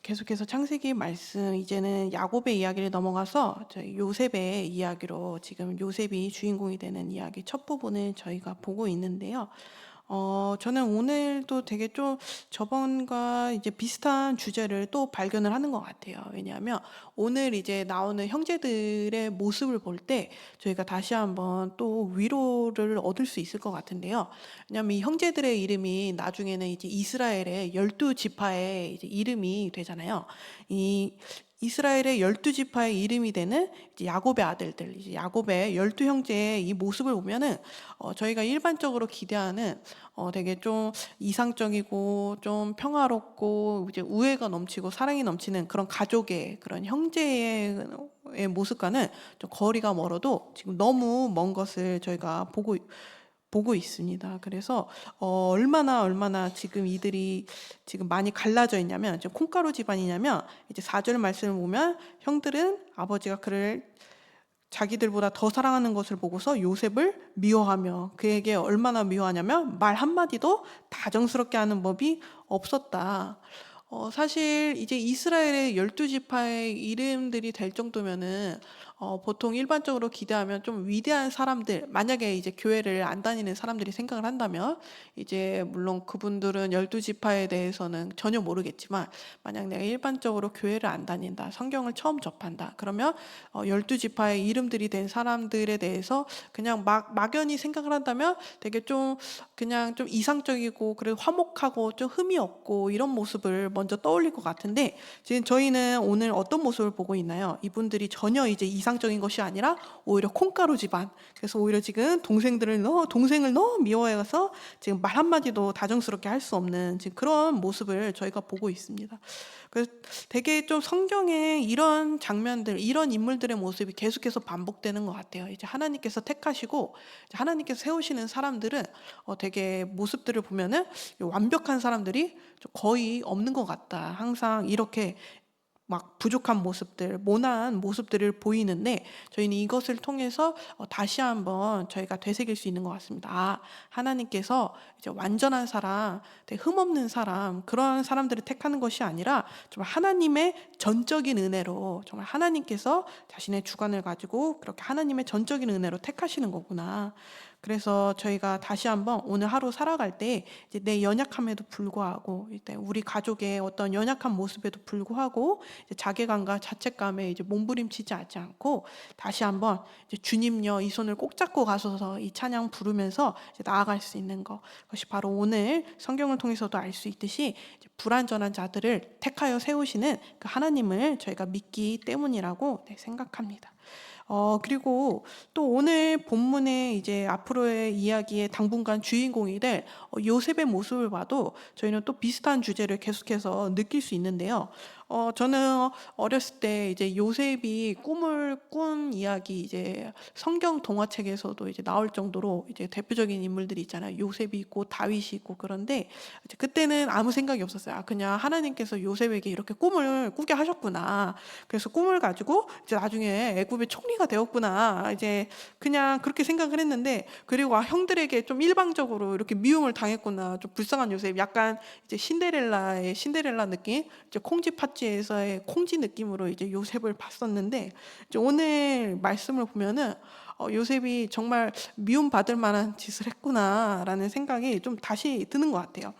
계속해서 창세기 말씀 이제는 야곱의 이야기를 넘어가서 저희 요셉의 이야기로 지금 요셉이 주인공이 되는 이야기 첫 부분을 저희가 보고 있는데요. 저는 오늘도 되게 좀 저번과 이제 비슷한 주제를 또 발견을 하는 것 같아요. 왜냐하면 오늘 이제 나오는 형제들의 모습을 볼 때 저희가 다시 한번 또 위로를 얻을 수 있을 것 같은데요. 왜냐하면 이 형제들의 이름이 나중에는 이제 이스라엘의 12지파의 이제 이름이 되잖아요. 이 이스라엘의 12지파의 이름이 되는 이제 야곱의 아들들, 이제 야곱의 12형제의 이 모습을 보면은 저희가 일반적으로 기대하는 되게 좀 이상적이고 좀 평화롭고 이제 우애가 넘치고 사랑이 넘치는 그런 가족의 그런 형제의 모습과는 좀 거리가 멀어도 지금 너무 먼 것을 저희가 보고 있습니다. 그래서 얼마나 지금 이들이 지금 많이 갈라져 있냐면, 지금 콩가루 집안이냐면, 이제 4절 말씀을 보면 형들은 아버지가 그를 자기들보다 더 사랑하는 것을 보고서 요셉을 미워하며, 그에게 얼마나 미워하냐면 말 한마디도 다정스럽게 하는 법이 없었다. 사실 이제 이스라엘의 12지파의 이름들이 될 정도면은 보통 일반적으로 기대하면 좀 위대한 사람들, 만약에 이제 교회를 안 다니는 사람들이 생각을 한다면, 이제 물론 그분들은 12지파에 대해서는 전혀 모르겠지만, 만약 내가 일반적으로 교회를 안 다닌다, 성경을 처음 접한다, 그러면 12지파의 이름들이 된 사람들에 대해서 그냥 막연히 생각을 한다면 되게 좀 그냥 좀 이상적이고, 그리고 화목하고 좀 흠이 없고 이런 모습을 먼저 떠올릴 것 같은데, 지금 저희는 오늘 어떤 모습을 보고 있나요? 이분들이 전혀 이제 이상적인 것이 아니라 오히려 콩가루 집안. 그래서 오히려 지금 동생을 너무 미워해서 지금 말 한마디도 다정스럽게 할 수 없는 지금 그런 모습을 저희가 보고 있습니다. 그래서 되게 좀 성경에 이런 장면들, 이런 인물들의 모습이 계속해서 반복되는 것 같아요. 이제 하나님께서 택하시고 이제 하나님께서 세우시는 사람들은 되게 모습들을 보면은 완벽한 사람들이 좀 거의 없는 것 같다. 항상 이렇게 막 부족한 모습들, 모난 모습들을 보이는데, 저희는 이것을 통해서 다시 한번 저희가 되새길 수 있는 것 같습니다. 하나님께서 이제 완전한 사람, 되게 흠없는 사람, 그런 사람들을 택하는 것이 아니라 정말 하나님의 전적인 은혜로, 정말 하나님께서 자신의 주관을 가지고 그렇게 하나님의 전적인 은혜로 택하시는 거구나. 그래서 저희가 다시 한번 오늘 하루 살아갈 때 이제 내 연약함에도 불구하고, 일단 우리 가족의 어떤 연약한 모습에도 불구하고 이제 자괴감과 자책감에 이제 몸부림치지 않고 다시 한번 이제 주님여 이 손을 꼭 잡고 가서서 이 찬양 부르면서 이제 나아갈 수 있는 것, 그것이 바로 오늘 성경을 통해서도 알 수 있듯이 이제 불완전한 자들을 택하여 세우시는 그 하나님을 저희가 믿기 때문이라고 생각합니다. 그리고 또 오늘 본문의 이제 앞으로의 이야기의 당분간 주인공이 될 요셉의 모습을 봐도 저희는 또 비슷한 주제를 계속해서 느낄 수 있는데요. 저는 어렸을 때 이제 요셉이 꿈을 꾼 이야기, 이제 성경 동화책에서도 이제 나올 정도로 이제 대표적인 인물들이 있잖아요. 요셉이 있고 다윗이 있고. 그런데 이제 그때는 아무 생각이 없었어요. 그냥 하나님께서 요셉에게 이렇게 꿈을 꾸게 하셨구나. 그래서 꿈을 가지고 이제 나중에 애굽의 총리가 되었구나. 이제 그냥 그렇게 생각을 했는데, 그리고 형들에게 좀 일방적으로 이렇게 미움을 당했구나. 좀 불쌍한 요셉. 약간 이제 신데렐라 느낌? 이제 콩쥐 팥쥐에서의 콩쥐 느낌으로 이제 요셉을 봤었는데, 이제 오늘 말씀을 보면은 요셉이 정말 미움받을 만한 짓을 했구나라는 생각이 좀 다시 드는 것 같아요.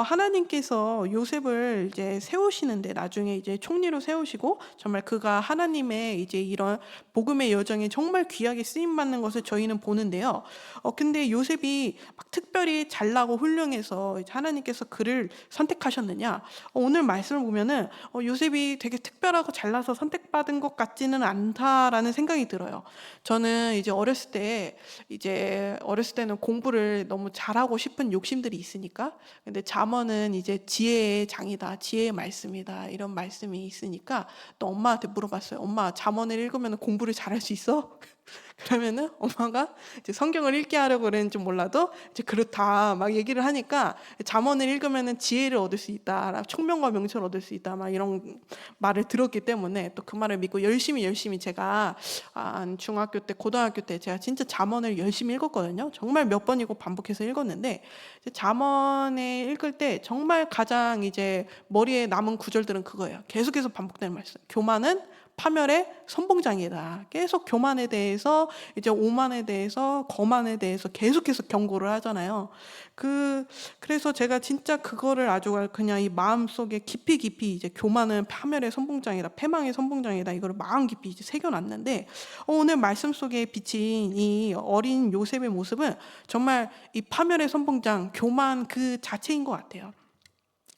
하나님께서 요셉을 이제 세우시는데, 나중에 이제 총리로 세우시고 정말 그가 하나님의 이제 이런 복음의 여정에 정말 귀하게 쓰임 받는 것을 저희는 보는데요. 근데 요셉이 막 특별히 잘나고 훌륭해서 이제 하나님께서 그를 선택하셨느냐? 오늘 말씀을 보면은 요셉이 되게 특별하고 잘나서 선택받은 것 같지는 않다라는 생각이 들어요. 저는 이제 어렸을 때는 공부를 너무 잘하고 싶은 욕심들이 있으니까, 근데 잠언은 이제 지혜의 장이다, 지혜의 말씀이다, 이런 말씀이 있으니까 또 엄마한테 물어봤어요. 엄마, 잠언을 읽으면 공부를 잘할 수 있어? 그러면은 엄마가 이제 성경을 읽게 하려고 그랬는지 몰라도 이제 "그렇다." 막 얘기를 하니까 "잠언을 읽으면은 지혜를 얻을 수 있다. 총명과 명철을 얻을 수 있다." 막 이런 말을 들었기 때문에 또 그 말을 믿고 열심히 제가 한 중학교 때 고등학교 때 제가 진짜 잠언을 열심히 읽었거든요. 정말 몇 번이고 반복해서 읽었는데 이제 잠언을 읽을 때 정말 가장 이제 머리에 남은 구절들은 그거예요. 계속해서 반복되는 말씀. "교만은 파멸의 선봉장이다." 계속 교만에 대해서 이제 오만에 대해서 거만에 대해서 계속해서 경고를 하잖아요. 그래서 제가 진짜 그거를 아주 그냥 이 마음속에 깊이 이제 "교만은 파멸의 선봉장이다. 패망의 선봉장이다." 이거를 마음 깊이 이제 새겨 놨는데 오늘 말씀 속에 비친 이 어린 요셉의 모습은 정말 이 파멸의 선봉장, 교만 그 자체인 것 같아요.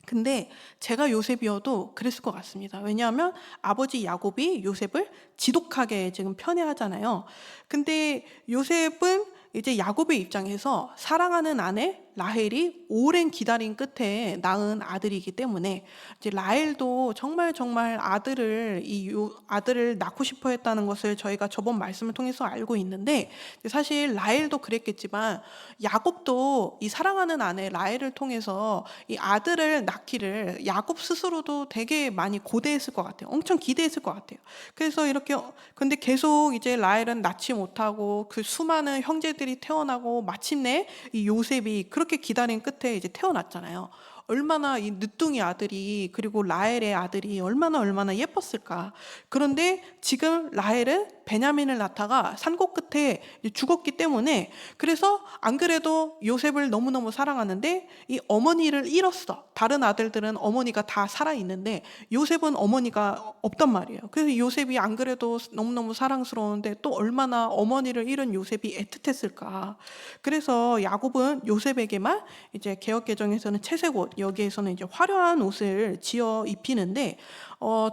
근데 제가 요셉이어도 그랬을 것 같습니다. 왜냐하면 아버지 야곱이 요셉을 지독하게 지금 편애하잖아요. 근데 요셉은 이제 야곱의 입장에서 사랑하는 아내 라헬이 오랜 기다림 끝에 낳은 아들이기 때문에 이제 라헬도 정말 아들을 낳고 싶어 했다는 것을 저희가 저번 말씀을 통해서 알고 있는데 사실 라헬도 그랬겠지만 야곱도 이 사랑하는 아내 라헬을 통해서 이 아들을 낳기를 야곱 스스로도 되게 많이 고대했을 것 같아요. 엄청 기대했을 것 같아요. 그래서 이렇게 근데 계속 이제 라헬은 낳지 못하고 그 수많은 형제들이 태어나고 마침내 이 요셉이 그렇게 기다린 끝에 이제 태어났잖아요. 얼마나 이 늦둥이 아들이 그리고 라헬의 아들이 얼마나 예뻤을까. 그런데 지금 라헬은 베냐민을 낳다가 산고 끝에 죽었기 때문에 그래서 안 그래도 요셉을 너무너무 사랑하는데 이 어머니를 잃었어. 다른 아들들은 어머니가 다 살아있는데 요셉은 어머니가 없단 말이에요. 그래서 요셉이 안 그래도 너무너무 사랑스러운데 또 얼마나 어머니를 잃은 요셉이 애틋했을까. 그래서 야곱은 요셉에게만 이제 개역개정에서는 채색옷, 여기에서는 이제 화려한 옷을 지어 입히는데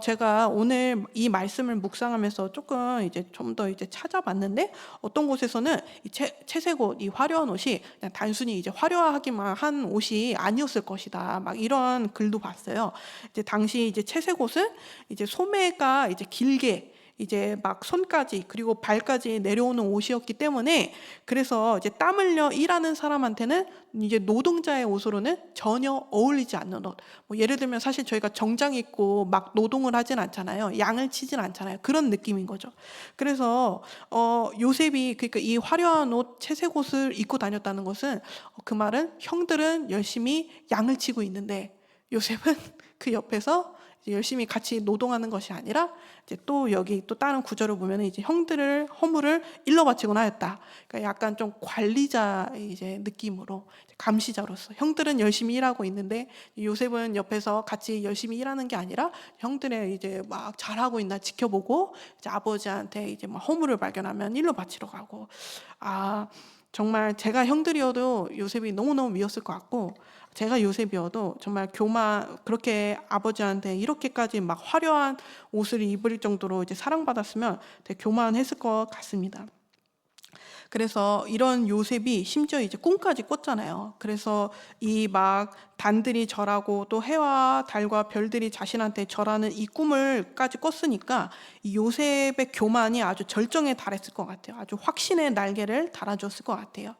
제가 오늘 이 말씀을 묵상하면서 조금 이제 좀 더 이제 찾아봤는데 어떤 곳에서는 이 채색옷, 이 화려한 옷이 그냥 단순히 이제 화려하기만 한 옷이 아니었을 것이다. 막 이런 글도 봤어요. 이제 당시 이제 채색옷은 이제 소매가 이제 길게 이제 막 손까지 그리고 발까지 내려오는 옷이었기 때문에 그래서 이제 땀 흘려 일하는 사람한테는 이제 노동자의 옷으로는 전혀 어울리지 않는 옷. 뭐 예를 들면 사실 저희가 정장 입고 막 노동을 하진 않잖아요. 양을 치진 않잖아요. 그런 느낌인 거죠. 그래서 요셉이 그러니까 이 화려한 옷, 채색 옷을 입고 다녔다는 것은 그 말은 형들은 열심히 양을 치고 있는데 요셉은 그 옆에서 이제 열심히 같이 노동하는 것이 아니라 이제 또 여기 또 다른 구절을 보면 이제 형들을 허물을 일러 바치곤 하였다. 그러니까 약간 좀 관리자 이제 느낌으로 감시자로서 형들은 열심히 일하고 있는데 요셉은 옆에서 같이 열심히 일하는 게 아니라 형들의 이제 막 잘하고 있나 지켜보고 이제 아버지한테 이제 막 허물을 발견하면 일러 바치러 가고 정말 제가 형들이어도 요셉이 너무너무 미웠을 것 같고 제가 요셉이어도 정말 그렇게 아버지한테 이렇게까지 막 화려한 옷을 입을 정도로 이제 사랑받았으면 되게 교만했을 것 같습니다. 그래서 이런 요셉이 심지어 이제 꿈까지 꿨잖아요. 그래서 이 막 단들이 절하고 또 해와 달과 별들이 자신한테 절하는 이 꿈을까지 꿨으니까 이 요셉의 교만이 아주 절정에 달했을 것 같아요. 아주 확신의 날개를 달아줬을 것 같아요.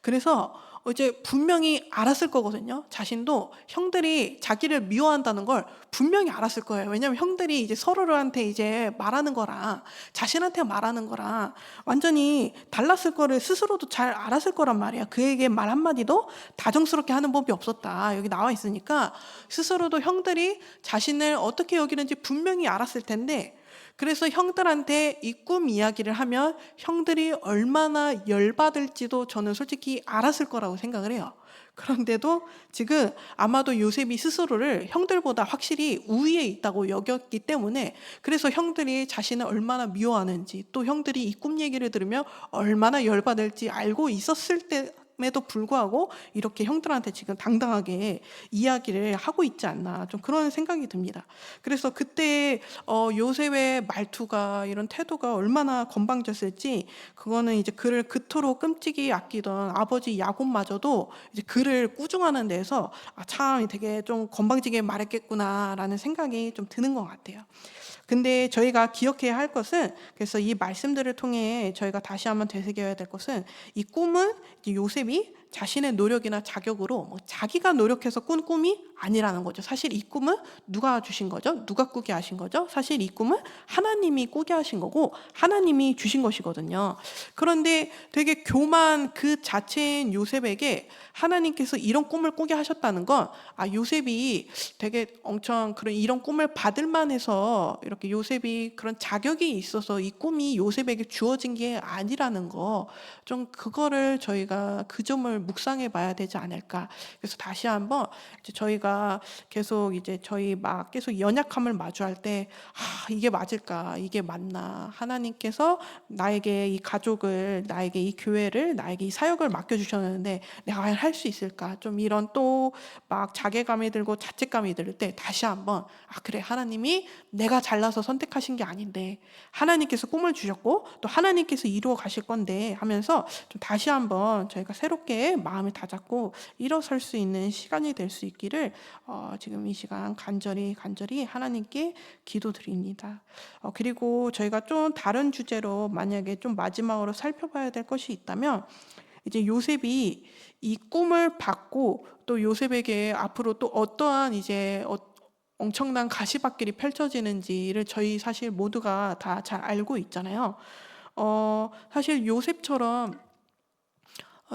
그래서 이제 분명히 알았을 거거든요. 자신도 형들이 자기를 미워한다는 걸 분명히 알았을 거예요. 왜냐면 형들이 이제 서로한테 이제 말하는 거랑 자신한테 말하는 거랑 완전히 달랐을 거를 스스로도 잘 알았을 거란 말이야. 그에게 말 한마디도 다정스럽게 하는 법이 없었다. 여기 나와 있으니까 스스로도 형들이 자신을 어떻게 여기는지 분명히 알았을 텐데 그래서 형들한테 이 꿈 이야기를 하면 형들이 얼마나 열받을지도 저는 솔직히 알았을 거라고 생각을 해요. 그런데도 지금 아마도 요셉이 스스로를 형들보다 확실히 우위에 있다고 여겼기 때문에 그래서 형들이 자신을 얼마나 미워하는지 또 형들이 이 꿈 얘기를 들으면 얼마나 열받을지 알고 있었을 때 에도 불구하고 이렇게 형들한테 지금 당당하게 이야기를 하고 있지 않나, 좀 그런 생각이 듭니다. 그래서 그때 요셉의 말투가, 이런 태도가 얼마나 건방졌을지, 그거는 이제 그를 그토록 끔찍이 아끼던 아버지 야곱마저도 이제 그를 꾸중하는 데서 참 되게 좀 건방지게 말했겠구나라는 생각이 좀 드는 것 같아요. 근데 저희가 기억해야 할 것은, 그래서 이 말씀들을 통해 저희가 다시 한번 되새겨야 될 것은, 이 꿈은 이제 요셉이 자신의 노력이나 자격으로 자기가 노력해서 꾼 꿈이 아니라는 거죠. 사실 이 꿈은 누가 주신 거죠? 누가 꾸게 하신 거죠? 사실 이 꿈은 하나님이 꾸게 하신 거고 하나님이 주신 것이거든요. 그런데 되게 교만 그 자체인 요셉에게 하나님께서 이런 꿈을 꾸게 하셨다는 건, 요셉이 되게 엄청 그런 이런 꿈을 받을 만해서 이렇게 요셉이 그런 자격이 있어서 이 꿈이 요셉에게 주어진 게 아니라는 거, 좀 그거를 저희가 그 점을 묵상해 봐야 되지 않을까. 그래서 다시 한번 이제 저희가 계속 이제 저희 막 계속 연약함을 마주할 때, 이게 맞을까? 이게 맞나? 하나님께서 나에게 이 가족을, 나에게 이 교회를, 나에게 이 사역을 맡겨주셨는데 내가 과연 할 수 있을까? 좀 이런 또 막 자괴감이 들고 자책감이 들 때 다시 한번, 그래, 하나님이 내가 잘나서 선택하신 게 아닌데 하나님께서 꿈을 주셨고 또 하나님께서 이루어 가실 건데 하면서 좀 다시 한번 저희가 새롭게 마음을 다잡고 일어설 수 있는 시간이 될 수 있기를 지금 이 시간 간절히 하나님께 기도드립니다. 그리고 저희가 좀 다른 주제로 만약에 좀 마지막으로 살펴봐야 될 것이 있다면, 이제 요셉이 이 꿈을 받고 또 요셉에게 앞으로 또 어떠한 이제 엄청난 가시밭길이 펼쳐지는지를 저희 사실 모두가 다 잘 알고 있잖아요. 사실 요셉처럼,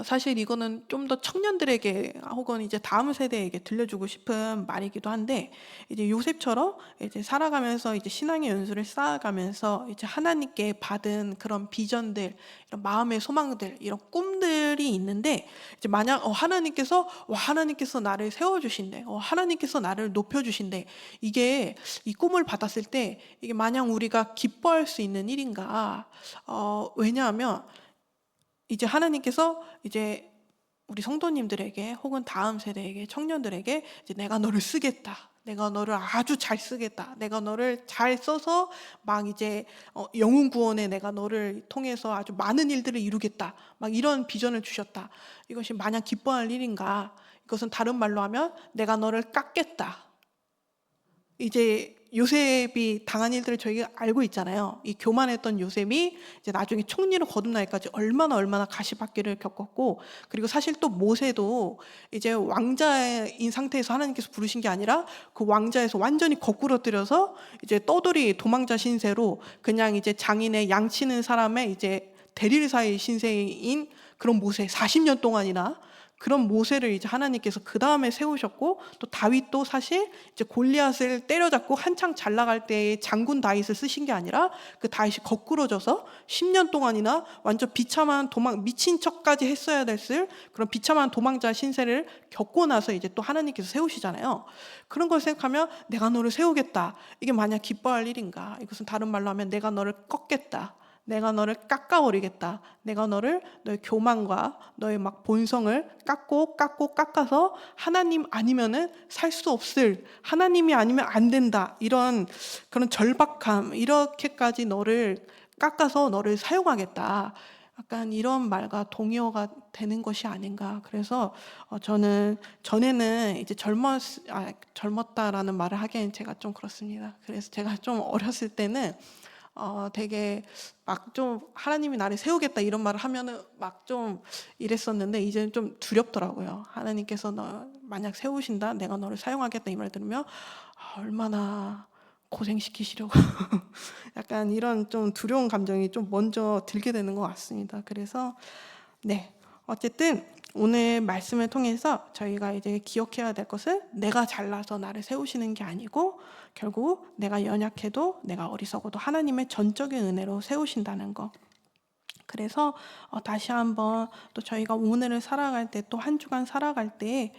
사실 이거는 좀 더 청년들에게 혹은 이제 다음 세대에게 들려주고 싶은 말이기도 한데, 이제 요셉처럼 이제 살아가면서 이제 신앙의 연수를 쌓아가면서 이제 하나님께 받은 그런 비전들, 이런 마음의 소망들, 이런 꿈들이 있는데, 이제 만약 하나님께서 나를 세워주신대, 하나님께서 나를 높여주신대, 이게 이 꿈을 받았을 때 이게 마냥 우리가 기뻐할 수 있는 일인가? 왜냐하면 이제 하나님께서 이제 우리 성도님들에게 혹은 다음 세대에게, 청년들에게 이제 내가 너를 쓰겠다, 내가 너를 아주 잘 쓰겠다, 내가 너를 잘 써서 막 이제 영혼 구원에 내가 너를 통해서 아주 많은 일들을 이루겠다, 막 이런 비전을 주셨다. 이것이 마냥 기뻐할 일인가? 이것은 다른 말로 하면 내가 너를 깎겠다. 이제 요셉이 당한 일들을 저희가 알고 있잖아요. 이 교만했던 요셉이 이제 나중에 총리로 거듭나기까지 얼마나 가시밭길을 겪었고, 그리고 사실 또 모세도 이제 왕자인 상태에서 하나님께서 부르신 게 아니라 그 왕자에서 완전히 거꾸러뜨려서 이제 떠돌이 도망자 신세로 그냥 이제 장인의 양치는 사람의 이제 대릴사의 신세인 그런 모세, 40년 동안이나 그런 모세를 이제 하나님께서 그 다음에 세우셨고, 또 다윗도 사실 이제 골리앗을 때려잡고 한창 잘 나갈 때에 장군 다윗을 쓰신 게 아니라 그 다윗이 거꾸로져서 10년 동안이나 완전 비참한 미친 척까지 했어야 됐을 그런 비참한 도망자 신세를 겪고 나서 이제 또 하나님께서 세우시잖아요. 그런 걸 생각하면 내가 너를 세우겠다, 이게 만약 기뻐할 일인가? 이것은 다른 말로 하면 내가 너를 꺾겠다, 내가 너를 깎아버리겠다, 내가 너의 교만과 너의 막 본성을 깎아서 하나님 아니면은 살 수 없을, 하나님이 아니면 안 된다, 이런 그런 절박함, 이렇게까지 너를 깎아서 너를 사용하겠다, 약간 이런 말과 동의어가 되는 것이 아닌가. 그래서 저는 전에는 이제 젊었다라는 말을 하기엔 제가 좀 그렇습니다. 그래서 제가 좀 어렸을 때는 되게 막 좀 하나님이 나를 세우겠다 이런 말을 하면은 막 좀 이랬었는데, 이제는 좀 두렵더라고요. 하나님께서 너 만약 세우신다, 내가 너를 사용하겠다, 이 말 들으면 얼마나 고생시키시려고 약간 이런 좀 두려운 감정이 좀 먼저 들게 되는 것 같습니다. 그래서 네, 어쨌든 오늘 말씀을 통해서 저희가 이제 기억해야 될 것은, 내가 잘나서 나를 세우시는 게 아니고 결국 내가 연약해도 내가 어리석어도 하나님의 전적인 은혜로 세우신다는 거. 그래서 다시 한번 또 저희가 오늘을 살아갈 때, 또 한 주간 살아갈 때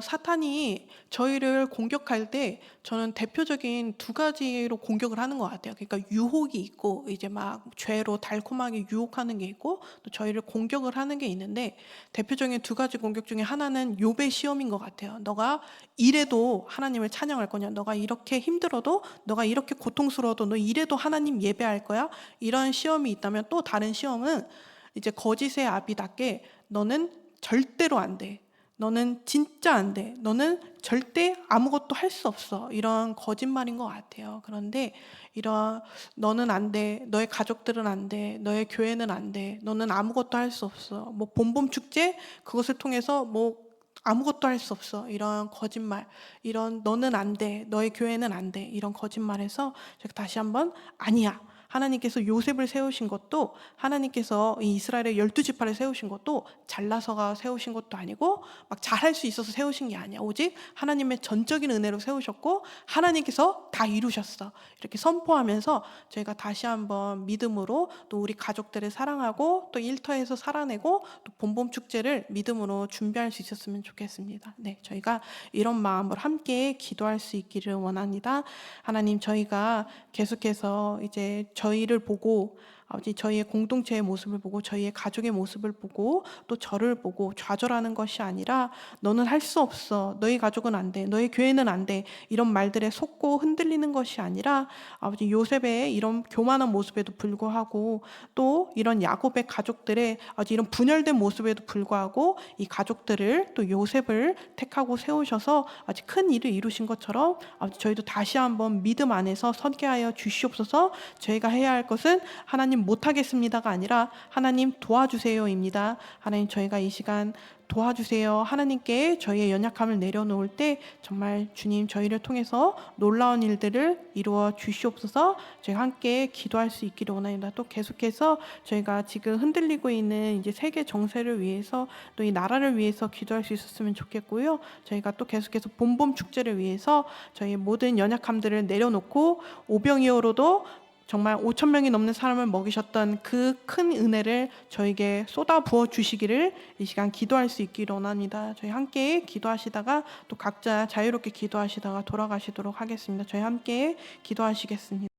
사탄이 저희를 공격할 때 저는 대표적인 두 가지로 공격을 하는 것 같아요. 그러니까 유혹이 있고 이제 막 죄로 달콤하게 유혹하는 게 있고 또 저희를 공격을 하는 게 있는데 대표적인 두 가지 공격 중에 하나는 욥의 시험인 것 같아요. 너가 이래도 하나님을 찬양할 거냐? 너가 이렇게 힘들어도 너가 이렇게 고통스러워도 너 이래도 하나님 예배할 거야? 이런 시험이 있다면 또 다른 시험은 이제 거짓의 아비답게 너는 절대로 안 돼. 너는 진짜 안 돼. 너는 절대 아무것도 할 수 없어. 이런 거짓말인 것 같아요. 그런데 이런 너는 안 돼. 너의 가족들은 안 돼. 너의 교회는 안 돼. 너는 아무것도 할 수 없어. 뭐 봄봄 축제 그것을 통해서 뭐 아무것도 할 수 없어. 이런 거짓말. 이런 너는 안 돼. 너의 교회는 안 돼. 이런 거짓말에서 제가 다시 한번 아니야. 하나님께서 요셉을 세우신 것도 하나님께서 이 이스라엘의 12지파를 세우신 것도 잘나서가 세우신 것도 아니고 막 잘할 수 있어서 세우신 게 아니야. 오직 하나님의 전적인 은혜로 세우셨고 하나님께서 다 이루셨어. 이렇게 선포하면서 저희가 다시 한번 믿음으로 또 우리 가족들을 사랑하고 또 일터에서 살아내고 또 봄봄 축제를 믿음으로 준비할 수 있었으면 좋겠습니다. 네, 저희가 이런 마음으로 함께 기도할 수 있기를 원합니다. 하나님, 저희가 계속해서 이제 저희를 보고 아버지 저희의 공동체의 모습을 보고 저희의 가족의 모습을 보고 또 저를 보고 좌절하는 것이 아니라 너는 할 수 없어. 너희 가족은 안 돼. 너희 교회는 안 돼. 이런 말들에 속고 흔들리는 것이 아니라 아버지 요셉의 이런 교만한 모습에도 불구하고 또 이런 야곱의 가족들의 아버지 이런 분열된 모습에도 불구하고 이 가족들을 또 요셉을 택하고 세우셔서 아주 큰 일을 이루신 것처럼 아버지 저희도 다시 한번 믿음 안에서 서게 하여 주시옵소서. 저희가 해야 할 것은 하나님 못하겠습니다가 아니라 하나님 도와주세요입니다. 하나님 저희가 이 시간 도와주세요. 하나님께 저희의 연약함을 내려놓을 때 정말 주님 저희를 통해서 놀라운 일들을 이루어 주시옵소서. 저희가 함께 기도할 수 있기를 원합니다. 또 계속해서 저희가 지금 흔들리고 있는 이제 세계 정세를 위해서 또 이 나라를 위해서 기도할 수 있었으면 좋겠고요. 저희가 또 계속해서 봄봄 축제를 위해서 저희 모든 연약함들을 내려놓고 오병이어로도 정말 5천 명이 넘는 사람을 먹이셨던 그 큰 은혜를 저에게 쏟아 부어 주시기를 이 시간 기도할 수 있기를 원합니다. 저희 함께 기도하시다가 또 각자 자유롭게 기도하시다가 돌아가시도록 하겠습니다. 저희 함께 기도하시겠습니다.